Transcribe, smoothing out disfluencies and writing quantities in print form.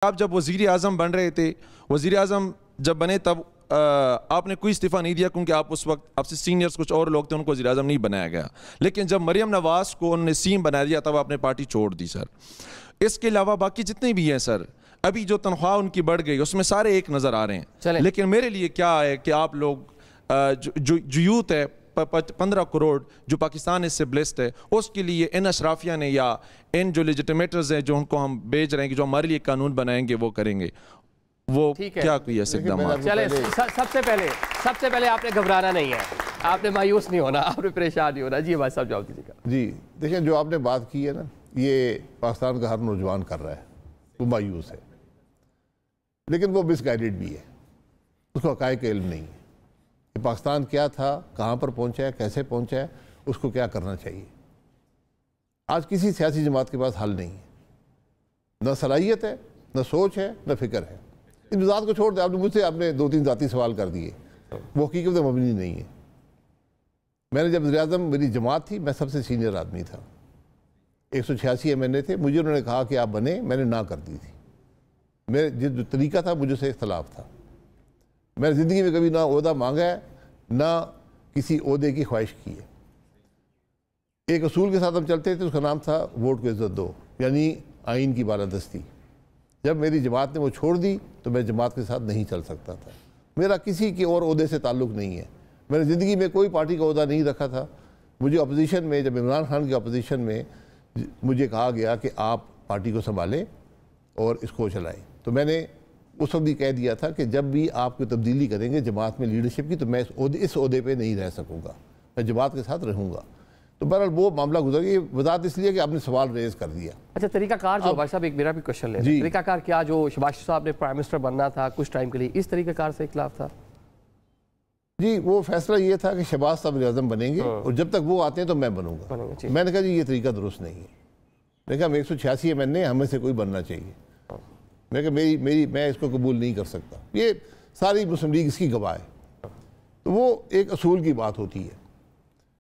آپ جب وزیر اعظم بن رہے تھے، وزیر اعظم جب بنے تب آپ نے کوئی استعفیٰ نہیں دیا کیونکہ آپ اس وقت آپ سے سینئرز کچھ اور لوگ تھے، ان کو وزیر اعظم نہیں بنایا گیا. لیکن جب مریم نواز کو انہوں نے سیم بنا دیا تب آپ نے پارٹی چھوڑ دی سر. اس کے علاوہ باقی جتنے بھی ہیں سر، ابھی جو تنخواہ ان کی بڑھ گئی اس میں سارے ایک نظر آ رہے ہیں. لیکن میرے لیے کیا ہے کہ آپ لوگ جو یوتھ ہے 15 کروڑ جو پاکستان اس سے بلیسڈ ہے، اس کے لیے ان اشرافیہ نے یا ان جو لیجٹیمیٹرز ہیں جو ان کو ہم بھیج رہے ہیں کہ جو ہمارے لیے قانون بنائیں گے وہ کریں گے، وہ کیا کوئی ایسے اقدامات؟ چلے سب سے پہلے آپ نے گھبرانا نہیں ہے، آپ نے مایوس نہیں ہونا، آپ نے پریشان نہیں ہونا. جی بھائی صاحب جواب دیجیے گا. جی دیکھیں، جو آپ نے بات کی ہے نا، یہ پاکستان کا ہر نوجوان کر رہا ہے، وہ مایوس ہے، لیکن وہ مس گائیڈڈ بھی ہے. اس کو حقائق علم نہیں ہے کہ پاکستان کیا تھا، کہاں پر پہنچا ہے، کیسے پہنچا ہے، اس کو کیا کرنا چاہیے. آج کسی سیاسی جماعت کے پاس حل نہیں ہے، نہ صلاحیت ہے، نہ سوچ ہے، نہ فکر ہے. ان ذات کو چھوڑ دیں، آپ نے مجھ سے 2-3 ذاتی سوال کر دیے، وہ حقیقت مبنی نہیں ہے. میں نے جب وزیر اعظم میری جماعت تھی، میں سب سے سینئر آدمی تھا، 186 MNA تھے. مجھے انہوں نے کہا کہ آپ بنے، میں نے نہ کر دی تھی. میرے جو طریقہ تھا مجھے سے اختلاف تھا. میں نے زندگی میں کبھی نہ عہدہ مانگا ہے، نہ کسی عہدے کی خواہش کی ہے. ایک اصول کے ساتھ ہم چلتے تھے، اس کا نام تھا ووٹ کو عزت دو، یعنی آئین کی بالادستی. جب میری جماعت نے وہ چھوڑ دی تو میں جماعت کے ساتھ نہیں چل سکتا تھا. میرا کسی کے اور عہدے سے تعلق نہیں ہے. میں نے زندگی میں کوئی پارٹی کا عہدہ نہیں رکھا تھا. مجھے اپوزیشن میں، جب عمران خان کی اپوزیشن میں مجھے کہا گیا کہ آپ پارٹی کو سنبھالیں اور اس کو چلائیں، تو میں نے اس وقت بھی کہہ دیا تھا کہ جب بھی آپ کو تبدیلی کریں گے جماعت میں لیڈرشپ کی، تو میں اس عہدے پہ نہیں رہ سکوں گا، میں جماعت کے ساتھ رہوں گا. تو بہرحال وہ معاملہ گزر گیا. یہ وضاحت اس لیے کہ آپ نے سوال ریز کر دیا. اچھا، طریقہ کار جو بھائی صاحب ایک میرا بھی کوشچن لے طریقہ کار کیا جو شہباز شریف صاحب نے پرائم منسٹر بننا تھا کچھ ٹائم کے لیے، اس طریقہ کار سے اختلاف تھا؟ جی وہ فیصلہ یہ تھا کہ شہباز صاحب وزیر اعظم بنیں گے اور جب تک وہ آتے ہیں تو میں بنوں گا. میں نے کہا جی یہ طریقہ درست نہیں ہے. میں نے کہا 186 MNA ہمیں سے کوئی بننا چاہیے. میں کہا میں اس کو قبول نہیں کر سکتا. یہ ساری مسلم لیگ اس کی گواہ ہے. تو وہ ایک اصول کی بات ہوتی ہے.